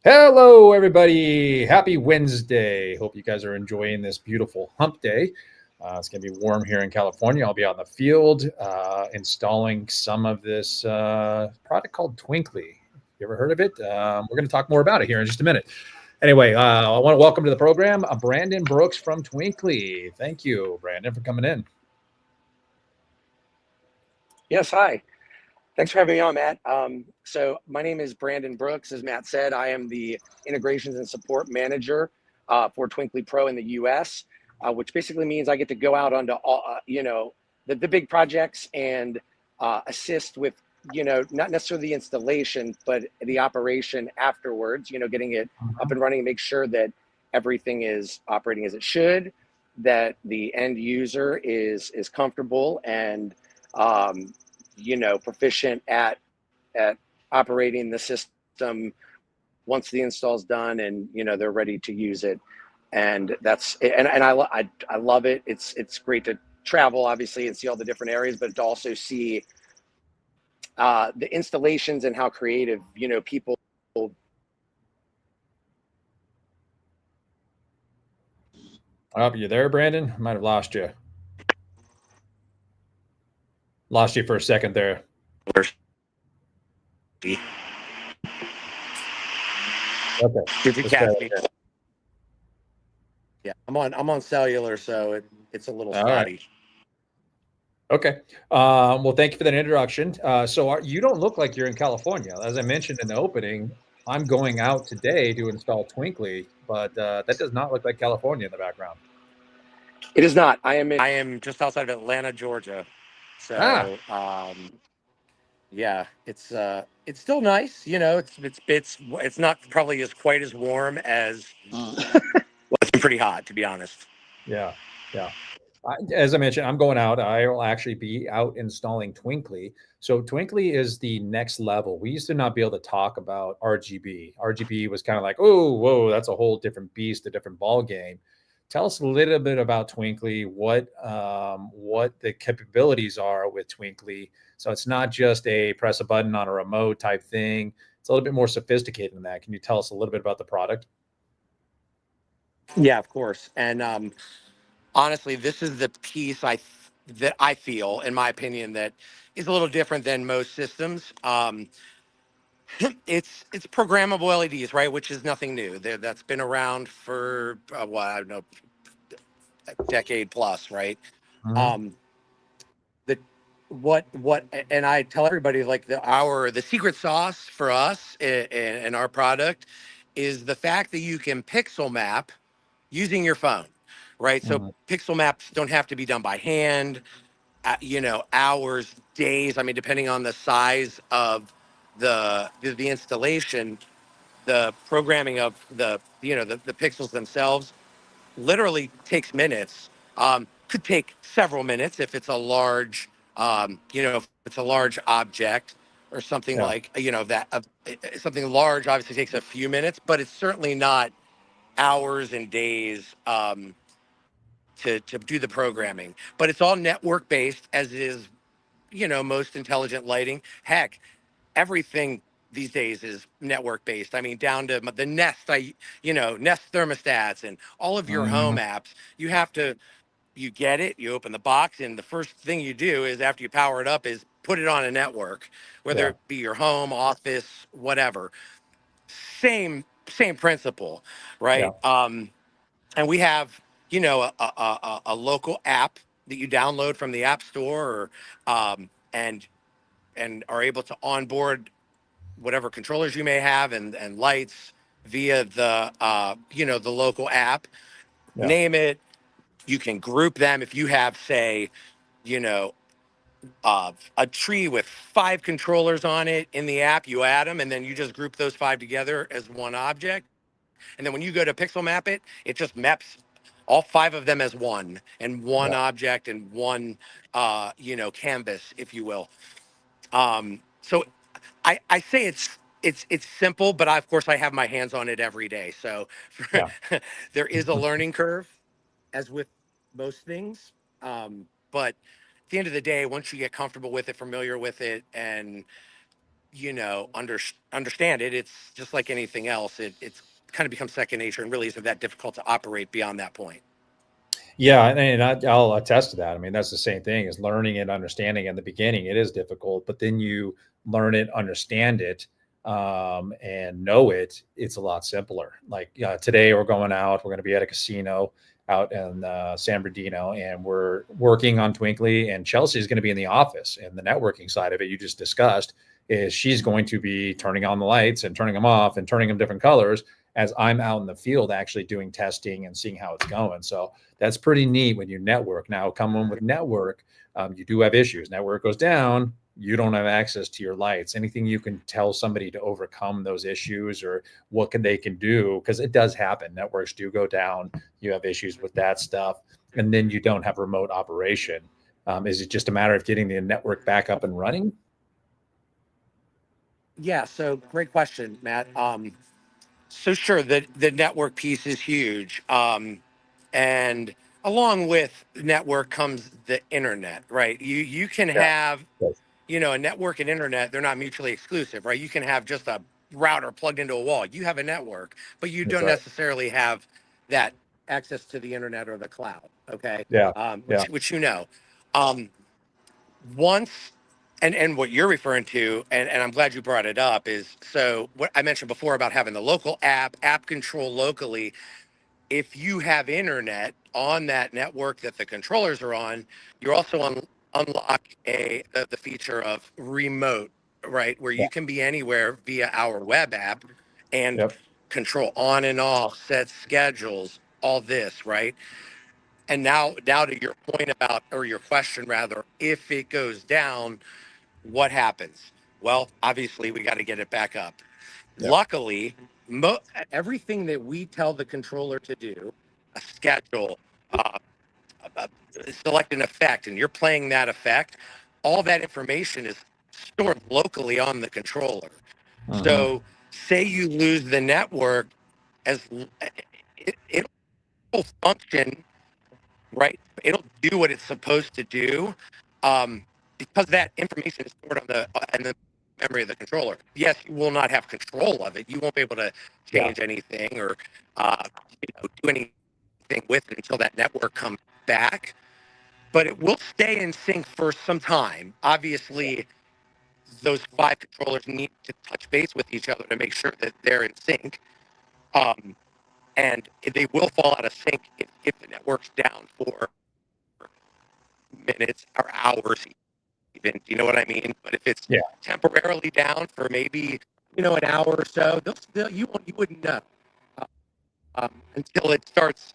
Hello, everybody. Happy Wednesday. Hope you guys are enjoying this beautiful hump day. It's going to be warm here in California. I'll be out in the field installing some of this product called Twinkly. You ever heard of it? We're going to talk more about it here in just a minute. Anyway, I want to welcome to the program Brandon Brooks from Twinkly. Thank you, Brandon, for coming in. Yes, hi. Thanks for having me on, Matt. So my name is Brandon Brooks. As Matt said, I am the integrations and support manager for Twinkly Pro in the US, which basically means I get to go out onto all, the big projects and assist with, not necessarily the installation, but the operation afterwards, getting it up and running and make sure that everything is operating as it should, that the end user is comfortable and proficient at operating the system once the install is done and they're ready to use it. And that's and I love it. It's great to travel obviously and see all the different areas, but to also see the installations and how creative people. Oh, you there, Brandon? I might have lost you. Lost you for a second there. Okay. Did you catch me? Yeah, I'm on cellular, so it's a little spotty. Right. Okay. Well, thank you for that introduction. So you don't look like you're in California. As I mentioned in the opening, I'm going out today to install Twinkly, but that does not look like California in the background. It is not. I am just outside of Atlanta, Georgia. So yeah, it's still nice. It's not probably as quite as warm as well, it's been pretty hot, to be honest. Yeah. As I mentioned, I'm going out. I will actually be out installing Twinkly. So Twinkly is the next level. We used to not be able to talk about RGB. RGB was kind of like, oh, whoa, that's a whole different beast, a different ball game. Tell us a little bit about Twinkly, what the capabilities are with Twinkly. So it's not just a press a button on a remote type thing. It's a little bit more sophisticated than that. Can you tell us a little bit about the product? Yeah, of course. And honestly, this is the piece that I feel, in my opinion, that is a little different than most systems. It's programmable LEDs, right? Which is nothing new. That's been around for I don't know, a decade plus, right? Mm-hmm. The what and I tell everybody, like, the secret sauce for us in our product is the fact that you can pixel map using your phone, right? Mm-hmm. So pixel maps don't have to be done by hand, hours, days. I mean, depending on the size of the installation, the programming of the pixels themselves literally takes minutes. Could take several minutes if it's a large, if it's a large object or something Yeah. like, something large obviously takes a few minutes, but it's certainly not hours and days to do the programming. But it's all network based, as is, most intelligent lighting. Heck, everything these days is network based. I mean, down to the Nest, Nest thermostats and all of your Mm-hmm. home apps. You get it, you open the box, and the first thing you do is, after you power it up, is put it on a network, whether Yeah. it be your home, office, whatever. Same principle, Yeah. right? And we have, a local app that you download from the App Store, and are able to onboard whatever controllers you may have and lights via the local app. Yeah. Name it. You can group them. If you have, say, you know a tree with 5 controllers on it in the app, you add them, and then you just group those 5 together as one object. And then when you go to pixel map it, it just maps all 5 of them as one, and one Yeah. object, and one canvas, if you will. So I say it's simple, but of course I have my hands on it every day. So Yeah. there is a learning curve, as with most things. But at the end of the day, once you get comfortable with it, familiar with it, and understand it, it's just like anything else. It's kind of becomes second nature and really isn't that difficult to operate beyond that point. Yeah, and I'll attest to that. I mean, that's the same thing as learning and understanding. In the beginning, it is difficult, but then you learn it, understand it, and know it. It's a lot simpler. Like today, we're going out. We're going to be at a casino out in San Bernardino, and we're working on Twinkly. And Chelsea is going to be in the office, and the networking side of it you just discussed is she's going to be turning on the lights and turning them off and turning them different colors as I'm out in the field actually doing testing and seeing how it's going. So that's pretty neat when you network. Now, come on with network, you do have issues. Network goes down, you don't have access to your lights. Anything you can tell somebody to overcome those issues or what they can do, because it does happen. Networks do go down. You have issues with that stuff, and then you don't have remote operation. Is it just a matter of getting the network back up and running? Yeah, so great question, Matt. So sure, the network piece is huge. And along with network comes the internet, right? You can Yeah. have, Yes. a network and internet, they're not mutually exclusive, right? You can have just a router plugged into a wall. You have a network, but you That's don't right. necessarily have that access to the internet or the cloud, okay? Yeah. Yeah. Which Um, once and what you're referring to, and I'm glad you brought it up, is so what I mentioned before about having the local app control locally. If you have internet on that network that the controllers are on, you're also unlock the feature of remote, right, where Yeah. you can be anywhere via our web app and Yep. control on and off, set schedules, all this, right? And now to your point about, or your question rather, if it goes down, what happens? Well, obviously, we got to get it back up. Yeah. Luckily, everything that we tell the controller to do, a schedule, uh, uh, select an effect, and you're playing that effect, all that information is stored locally on the controller. Hmm. So, say you lose the network, as it will function, right? It'll do what it's supposed to do, um, because that information is stored on the memory of the controller. Yes, you will not have control of it. You won't be able to Yeah. change anything or do anything with it until that network comes back. But it will stay in sync for some time. Obviously, those five controllers need to touch base with each other to make sure that they're in sync. Um, and they will fall out of sync if the network's down for minutes or hours even. Do you know what I mean? But if it's Yeah. temporarily down for maybe an hour or so, you wouldn't know until it starts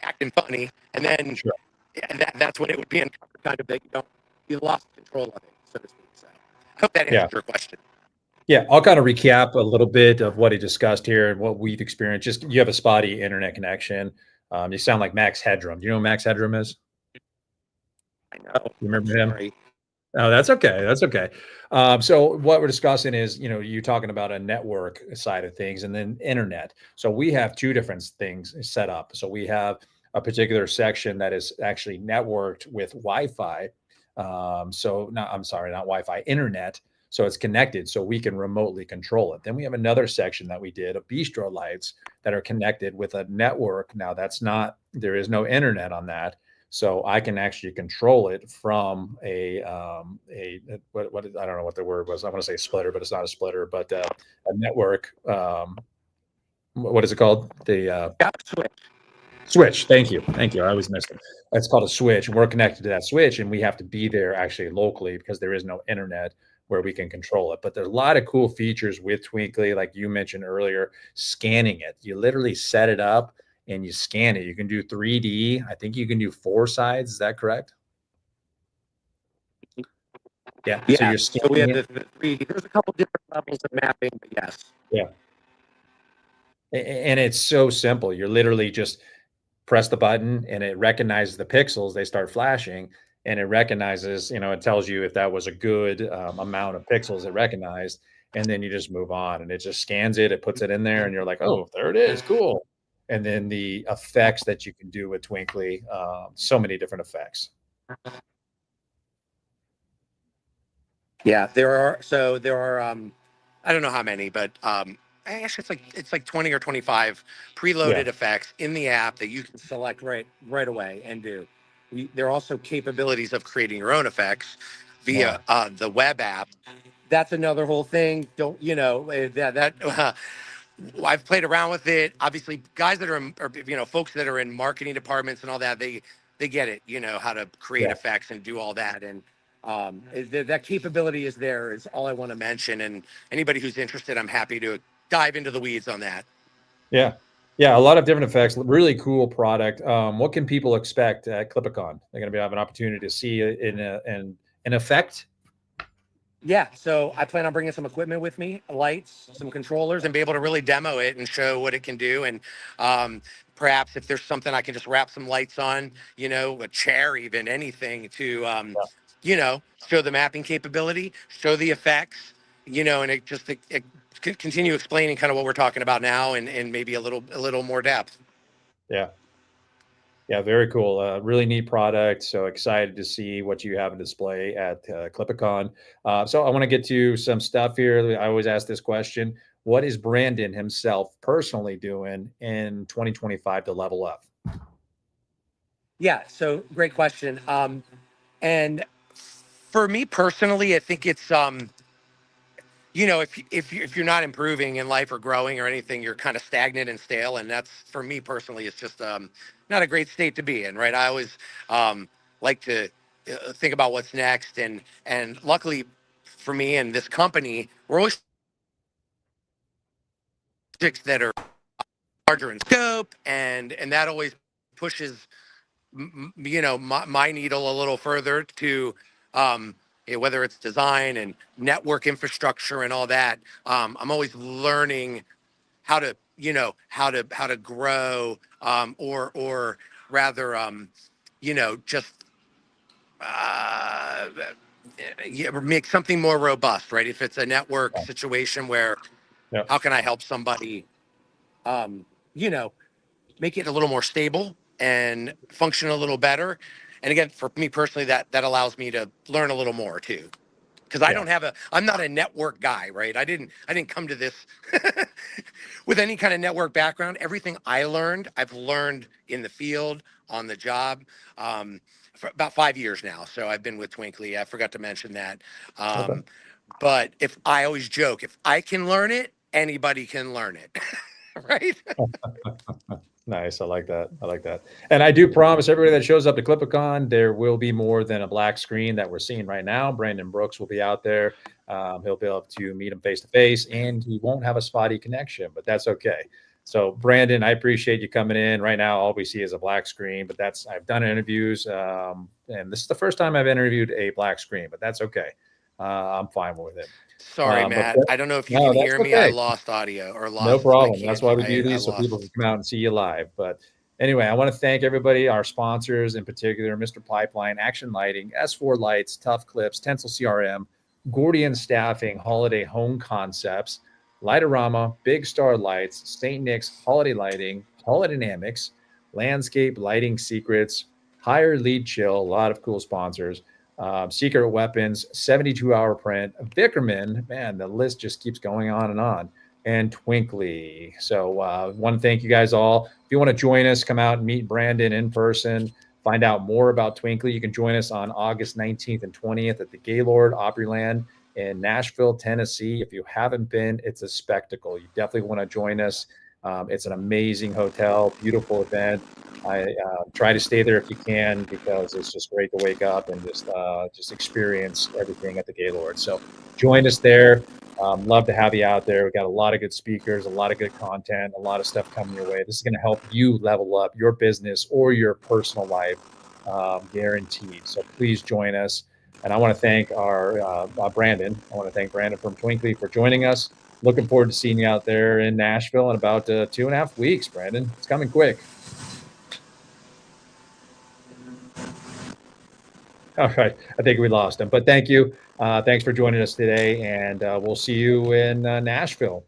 acting funny, and then Sure. that's when it would be in kind of that you lost control of it, so to speak. So I hope that Yeah. answers your question. Yeah, I'll kind of recap a little bit of what he discussed here and what we've experienced. Just you have a spotty internet connection. You sound like Max Headroom. Do you know who Max Headroom is? I know. You I'm remember him? sorry. Oh, that's okay. That's okay. So what we're discussing is, you talking about a network side of things and then internet. So we have two different things set up. So we have a particular section that is actually networked with Wi-Fi. So not, I'm sorry, not Wi-Fi, internet. So it's connected so we can remotely control it. Then we have another section that we did of bistro lights that are connected with a network. Now there is no internet on that, so I can actually control it from what I don't know what the word was. I want to say splitter, but it's not a splitter, but a network. What is it called? The Yeah, switch. switch. Thank you, thank you. I always missed it. It's called a switch, and we're connected to that switch, and we have to be there actually locally because there is no internet where we can control it. But there's a lot of cool features with Twinkly, like you mentioned earlier, scanning it. You literally set it up and you scan it. You can do 3D. I think you can do four sides. Is that correct? Yeah. So Yeah. you're So we scanning have it. the three. There's a couple different levels of mapping, but yes. Yeah. And it's so simple. You're literally just press the button and it recognizes the pixels. They start flashing and it recognizes, it tells you if that was a good amount of pixels it recognized. And then you just move on and it just scans it. It puts it in there and you're like, oh, there it is. Cool. And then the effects that you can do with Twinkly, so many different effects. Yeah, there are I don't know how many, but actually it's like 20 or 25 Yeah. preloaded effects in the app that you can select right away and do. There are also capabilities of creating your own effects via Wow. the web app. That's another whole thing. Don't that I've played around with it. Obviously, guys that are, or, folks that are in marketing departments and all that, they get it. You know how to create Yeah. effects and do all that, and that capability is there. Is all I want to mention. And anybody who's interested, I'm happy to dive into the weeds on that. Yeah. Yeah. A lot of different effects. Really cool product. What can people expect at CLIPA Con? They're going to have an opportunity to see it in an effect. Yeah, so I plan on bringing some equipment with me, lights, some controllers, and be able to really demo it and show what it can do. And perhaps if there's something I can just wrap some lights on, a chair, even anything to, show the mapping capability, show the effects, and it continue explaining kind of what we're talking about now and maybe a little more depth. Yeah. Yeah, very cool. Really neat product. So excited to see what you have in display at ClipACon. So I want to get to some stuff here. I always ask this question: what is Brandon himself personally doing in 2025 to level up? Yeah, so great question. And for me personally, I think it's if you're not improving in life or growing or anything, you're kind of stagnant and stale, and that's for me personally, it's just not a great state to be in, right? I always like to think about what's next, and luckily for me and this company, we're always projects that are larger in scope, and that always pushes my needle a little further to whether it's design and network infrastructure and all that. I'm always learning how to how to grow, or rather just uh, make something more robust, right? If it's a network situation where Yeah. how can I help somebody um, you know make it a little more stable and function a little better. And again, for me personally, that allows me to learn a little more too. Because Yeah. I'm not a network guy, right? I didn't come to this with any kind of network background. Everything I've learned in the field, on the job, for about 5 years now. So I've been with Twinkly. I forgot to mention that. Okay. But if I always joke, if I can learn it, anybody can learn it, right? Nice. I like that. I like that. And I do promise everybody that shows up to ClipACon, there will be more than a black screen that we're seeing right now. Brandon Brooks will be out there. He'll be able to meet him face to face, and he won't have a spotty connection, but that's okay. So, Brandon, I appreciate you coming in. Right now, all we see is a black screen, but I've done interviews, and this is the first time I've interviewed a black screen, but that's okay. I'm fine with it. Sorry, But Matt. I don't know if you no, can that's hear me. I okay. lost audio or No lost my problem. That's can. why we do I these so people lost. can come out and see you live. But anyway, I want to thank everybody, our sponsors in particular, Mr. Pipeline, Action Lighting, S4 Lights, Tough Clips, Tencel CRM, Gordian Staffing, Holiday Home Concepts, Lightorama, Big Star Lights, St. Nick's Holiday Lighting, Holodynamics, Landscape Lighting Secrets, Higher Lead Chill, a lot of cool sponsors. Secret Weapons, 72-hour print, Vickerman, man, the list just keeps going on, and Twinkly. So want to thank you guys all. If you want to join us, come out and meet Brandon in person, find out more about Twinkly, you can join us on August 19th and 20th at the Gaylord Opryland in Nashville, Tennessee. If you haven't been, it's a spectacle. You definitely want to join us. It's an amazing hotel, beautiful event. I try to stay there if you can because it's just great to wake up and just experience everything at the Gaylord. So join us there. Love to have you out there. We got a lot of good speakers, a lot of good content, a lot of stuff coming your way. This is going to help you level up your business or your personal life, guaranteed. So please join us. And I want to thank our Brandon. I want to thank Brandon from Twinkly for joining us. Looking forward to seeing you out there in Nashville in about 2.5 weeks, Brandon. It's coming quick. All right. I think we lost him, but thank you. Thanks for joining us today, and we'll see you in Nashville.